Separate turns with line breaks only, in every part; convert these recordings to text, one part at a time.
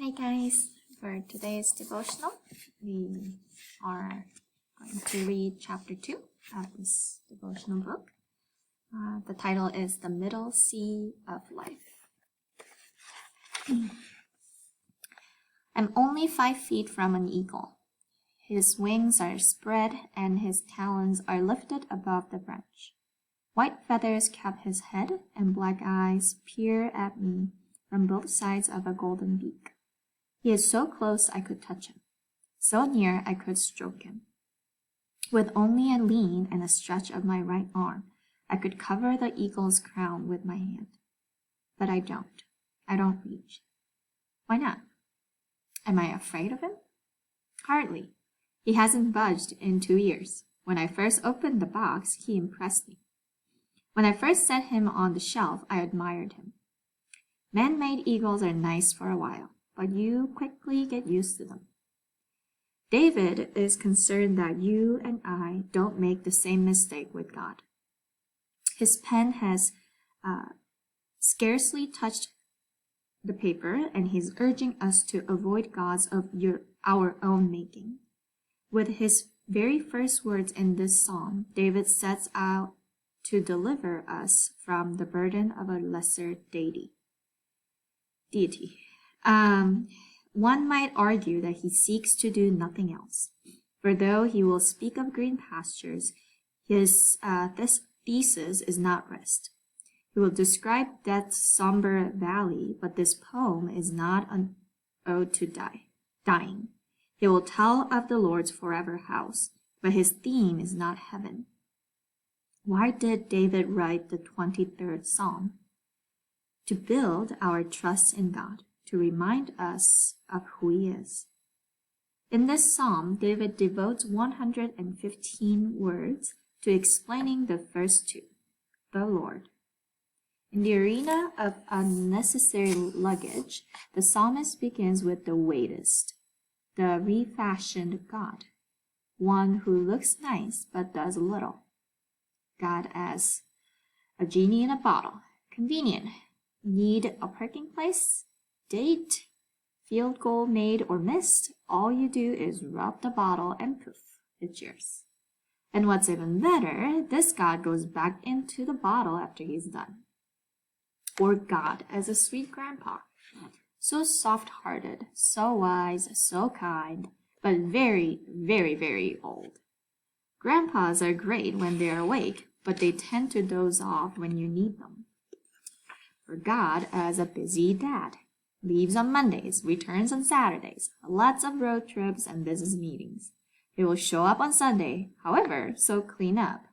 Hi guys, for today's devotional, we are going to read chapter 2 of this devotional book. The title is The Middle Sea of Life. I'm only 5 feet from an eagle. His wings are spread and his talons are lifted above the branch. White feathers cap his head and black eyes peer at me from both sides of a golden beak. He is so close I could touch him, so near I could stroke him. With only a lean and a stretch of my right arm, I could cover the eagle's crown with my hand. But I don't. I don't reach. Why not? Am I afraid of him? Hardly. He hasn't budged in 2 years. When I first opened the box, he impressed me. When I first set him on the shelf, I admired him. Man-made eagles are nice for a while, but you quickly get used to them. David is concerned that you and I don't make the same mistake with God. His pen has scarcely touched the paper, and he's urging us to avoid gods of our own making. With his very first words in this psalm, David sets out to deliver us from the burden of a lesser deity. One might argue that he seeks to do nothing else, for though he will speak of green pastures, his this thesis is not rest. He will describe death's somber valley, but this poem is not an ode to dying. He will tell of the Lord's forever house, but his theme is not heaven. Why did David write the 23rd Psalm? To build our trust in God, to remind us of who he is. In this psalm, David devotes 115 words to explaining the first two, the Lord. In the arena of unnecessary luggage, the psalmist begins with the weightest, the refashioned God, one who looks nice but does little. God as a genie in a bottle, convenient. Need a parking place? Date? Field goal made or missed? All you do is rub the bottle and poof, it's yours. And what's even better, this God goes back into the bottle after he's done. Or God as a sweet grandpa. So soft-hearted, so wise, so kind, but very, very, very old. Grandpas are great when they're awake, but they tend to doze off when you need them. For God as a busy dad. Leaves on Mondays, returns on Saturdays, lots of road trips and business meetings. He will show up on Sunday, however, so clean up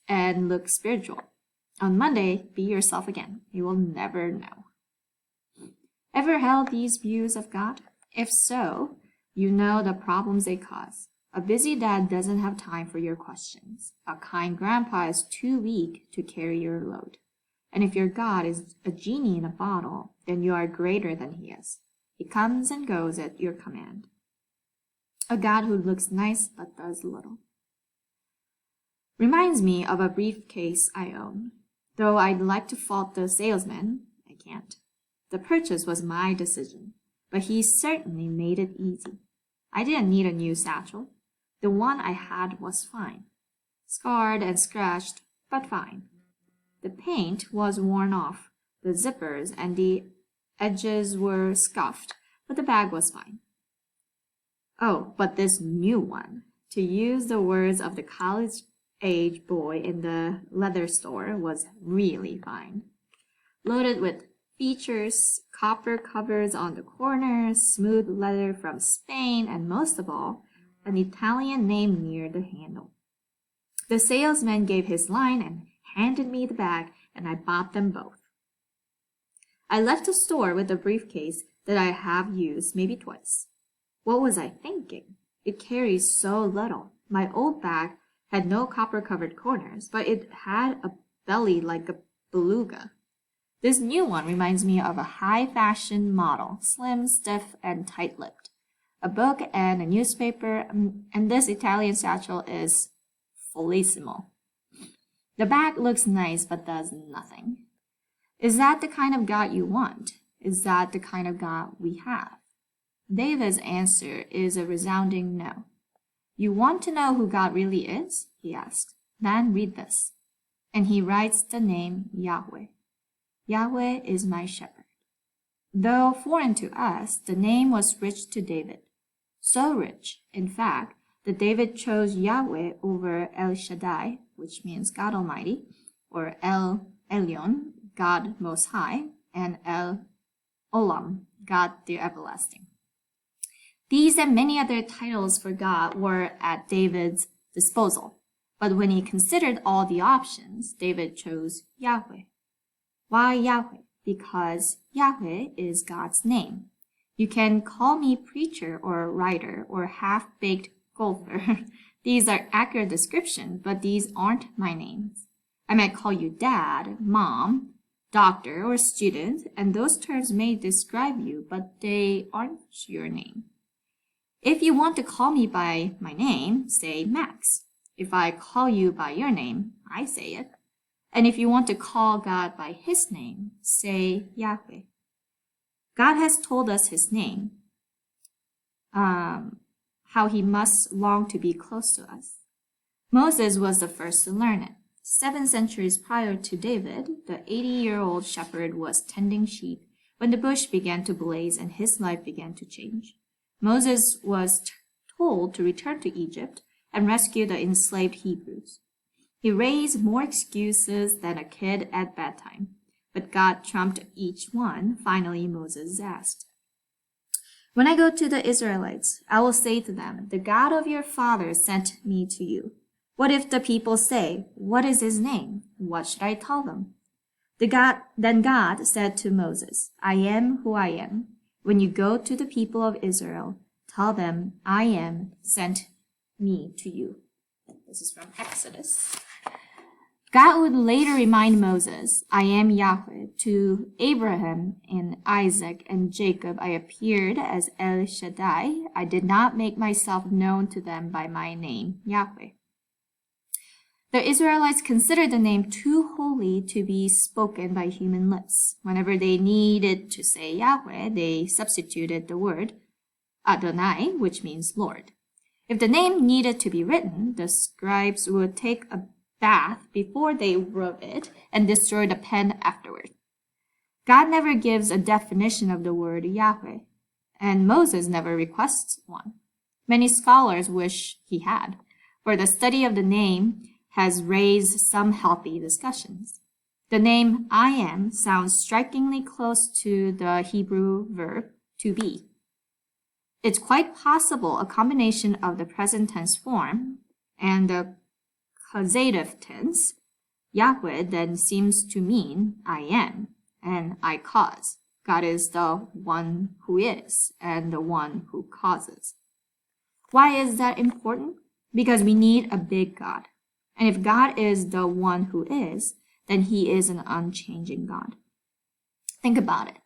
and look spiritual. On Monday, be yourself again. You will never know. Ever held these views of God? If so, you know the problems they cause. A busy dad doesn't have time for your questions. A kind grandpa is too weak to carry your load. And if your God is a genie in a bottle, then you are greater than he is. He comes and goes at your command. A God who looks nice but does little. Reminds me of a briefcase I own. Though I'd like to fault the salesman, I can't. The purchase was my decision, but he certainly made it easy. I didn't need a new satchel. The one I had was fine. Scarred and scratched, but fine. The paint was worn off, the zippers and the edges were scuffed, but the bag was fine. Oh, but this new one, to use the words of the college-age boy in the leather store, was really fine. Loaded with features, copper covers on the corners, smooth leather from Spain, and most of all, an Italian name near the handle. The salesman gave his line and handed me the bag, and I bought them both. I left the store with a briefcase that I have used maybe twice. What was I thinking? It carries so little. My old bag had no copper-covered corners, but it had a belly like a beluga. This new one reminds me of a high-fashion model, slim, stiff, and tight-lipped. A book and a newspaper, and this Italian satchel is Folissimo. The bag looks nice but does nothing. Is that the kind of God you want? Is that the kind of God we have? David's answer is a resounding no. You want to know who God really is? He asked. Then read this. And he writes the name Yahweh. Yahweh is my shepherd. Though foreign to us, the name was rich to David. So rich, in fact, that David chose Yahweh over El Shaddai, which means God Almighty, or El Elyon, God Most High, and El Olam, God the Everlasting. These and many other titles for God were at David's disposal, but when he considered all the options, David chose Yahweh. Why Yahweh? Because Yahweh is God's name. You can call me preacher or writer or half-baked golfer. These are accurate descriptions, but these aren't my names. I might call you dad, mom, doctor, or student, and those terms may describe you, but they aren't your name. If you want to call me by my name, say Max. If I call you by your name, I say it. And if you want to call God by his name, say Yahweh. God has told us his name, how he must long to be close to us. Moses was the first to learn it. 7 centuries prior to David, the 80-year-old shepherd was tending sheep when the bush began to blaze and his life began to change. Moses was told to return to Egypt and rescue the enslaved Hebrews. He raised more excuses than a kid at bedtime, but God trumped each one. Finally, Moses asked, "When I go to the Israelites, I will say to them, 'The God of your fathers sent me to you.' What if the people say, 'What is his name?' What should I tell them?" Then God said to Moses, "I am who I am. When you go to the people of Israel, tell them, 'I am sent me to you.'" This is from Exodus. God would later remind Moses, "I am Yahweh. To Abraham and Isaac and Jacob I appeared as El Shaddai. I did not make myself known to them by my name, Yahweh." The Israelites considered the name too holy to be spoken by human lips. Whenever they needed to say Yahweh, they substituted the word Adonai, which means Lord. If the name needed to be written, the scribes would take a bath before they wrote it and destroy the pen afterward. God never gives a definition of the word Yahweh, and Moses never requests one. Many scholars wish he had, for the study of the name has raised some healthy discussions. The name I am sounds strikingly close to the Hebrew verb to be. It's quite possible a combination of the present tense form and the causative tense. Yahweh then seems to mean I am and I cause. God is the one who is and the one who causes. Why is that important? Because we need a big God. And if God is the one who is, then he is an unchanging God. Think about it.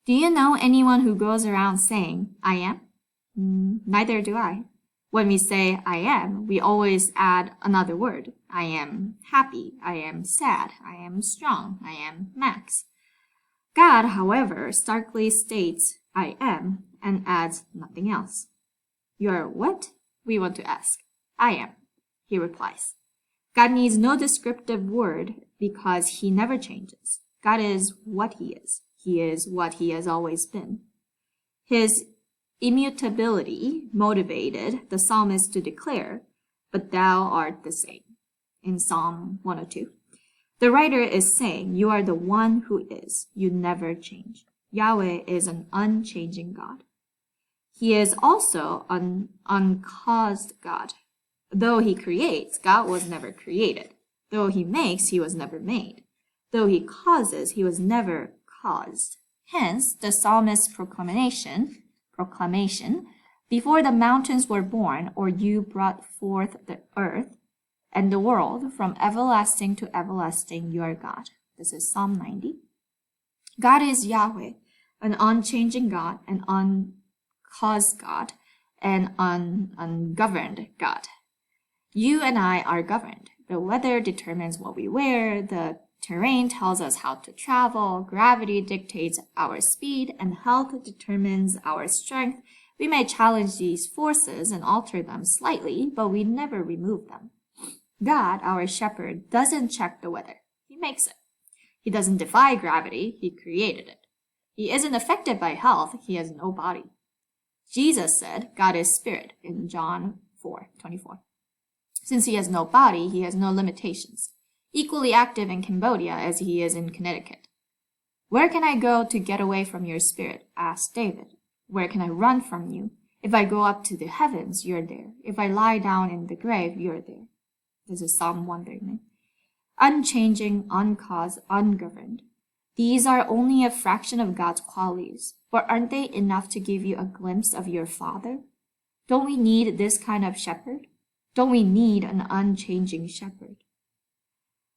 Do you know anyone who goes around saying, "I am"? Neither do I. When we say I am, we always add another word. I am happy. I am sad. I am strong. I am Max. God, however, starkly states I am and adds nothing else. You're what? We want to ask. I am, he replies. God needs no descriptive word because he never changes. God is what he is. He is what he has always been. His immutability motivated the psalmist to declare, "But thou art the same," in Psalm 102. The writer is saying, you are the one who is. You never change. Yahweh is an unchanging God. He is also an uncaused God. Though he creates, God was never created. Though he makes, he was never made. Though he causes, he was never caused. Hence, the psalmist's proclamation, before the mountains were born, or you brought forth the earth and the world, from everlasting to everlasting, you are God. This is Psalm 90. God is Yahweh, an unchanging God, an uncaused God, and an ungoverned God. You and I are governed. The weather determines what we wear, the terrain tells us how to travel, gravity dictates our speed, and health determines our strength. We may challenge these forces and alter them slightly, but we never remove them. God, our shepherd, doesn't check the weather. He makes it. He doesn't defy gravity. He created it. He isn't affected by health. He has no body. Jesus said, God is spirit in John 4:24. Since he has no body, he has no limitations. Equally active in Cambodia as he is in Connecticut. Where can I go to get away from your spirit? Asked David. Where can I run from you? If I go up to the heavens, you're there. If I lie down in the grave, you're there. This is Psalm 139. Unchanging, uncaused, ungoverned. These are only a fraction of God's qualities, but aren't they enough to give you a glimpse of your Father? Don't we need this kind of shepherd? Don't we need an unchanging shepherd?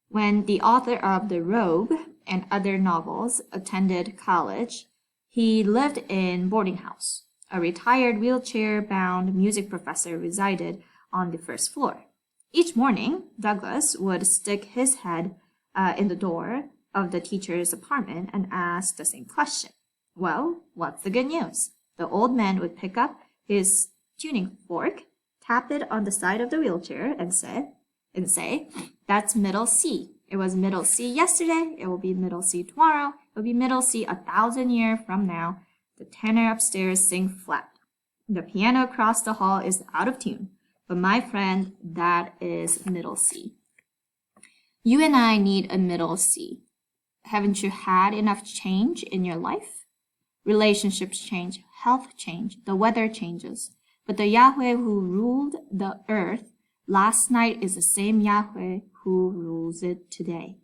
When the author of The Robe and other novels attended college, he lived in boarding house. A retired wheelchair-bound music professor resided on the first floor. Each morning, Douglas would stick his head in the door of the teacher's apartment and ask the same question. Well, what's the good news? The old man would pick up his tuning fork, tap it on the side of the wheelchair, and say, that's middle C. It was middle C yesterday. It will be middle C tomorrow. It will be middle C 1,000 years from now. The tenor upstairs sing flat. The piano across the hall is out of tune. But my friend, that is middle C. You and I need a middle C. Haven't you had enough change in your life? Relationships change, health change, the weather changes. But the Yahweh who ruled the earth last night is the same Yahweh who rules it today.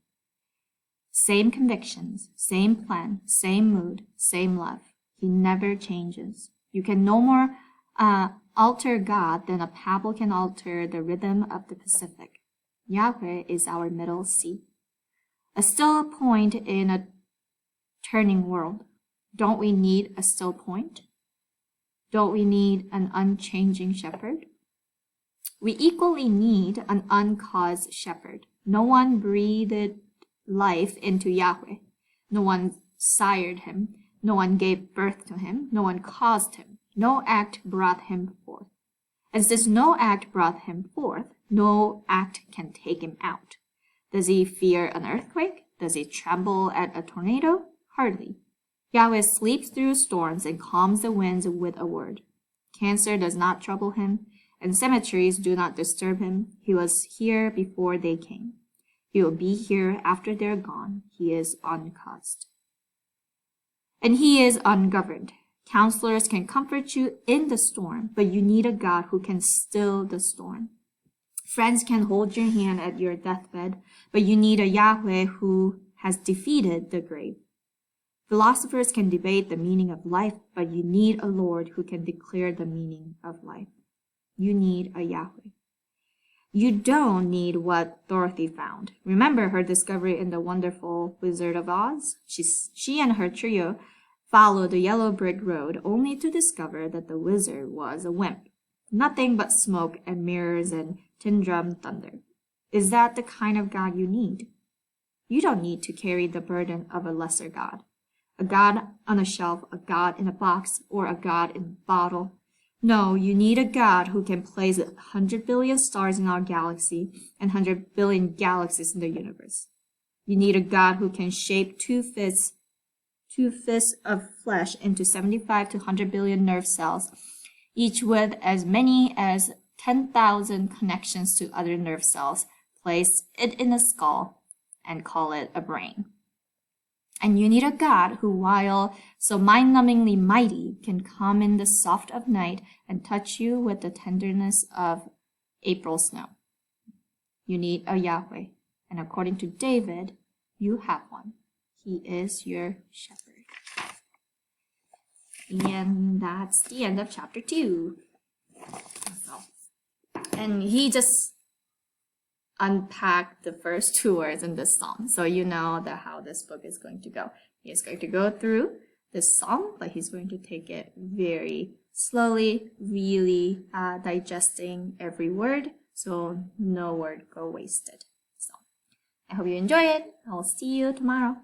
Same convictions, same plan, same mood, same love. He never changes. You can no more alter God than a pebble can alter the rhythm of the Pacific. Yahweh is our middle C. A still point in a turning world. Don't we need a still point? Don't we need an unchanging shepherd? We equally need an uncaused shepherd. No one breathed life into Yahweh. No one sired him. No one gave birth to him. No one caused him. No act brought him forth. And since no act brought him forth, no act can take him out. Does he fear an earthquake? Does he tremble at a tornado? Hardly. Yahweh sleeps through storms and calms the winds with a word. Cancer does not trouble him, and cemeteries do not disturb him. He was here before they came. He will be here after they're gone. He is uncaused. And he is ungoverned. Counselors can comfort you in the storm, but you need a God who can still the storm. Friends can hold your hand at your deathbed, but you need a Yahweh who has defeated the grave. Philosophers can debate the meaning of life, but you need a Lord who can declare the meaning of life. You need a Yahweh. You don't need what Dorothy found. Remember her discovery in The Wonderful Wizard of Oz? She and her trio followed the yellow brick road only to discover that the wizard was a wimp. Nothing but smoke and mirrors and tin drum thunder. Is that the kind of God you need? You don't need to carry the burden of a lesser God. A God on a shelf, a God in a box, or a God in a bottle. No, you need a God who can place 100 billion stars in our galaxy and 100 billion galaxies in the universe. You need a God who can shape two fists of flesh into 75 to 100 billion nerve cells, each with as many as 10,000 connections to other nerve cells. Place it in a skull and call it a brain. And you need a God who, while so mind-numbingly mighty, can come in the soft of night and touch you with the tenderness of April snow. You need a Yahweh, and according to David, you have one. He is your shepherd. And that's the end of chapter 2. And he just unpacked the first 2 words in this psalm. So you know how this book is going to go. He is going to go through this psalm, but he's going to take it very slowly, really digesting every word, so no word go wasted. So I hope you enjoy it. I will see you tomorrow.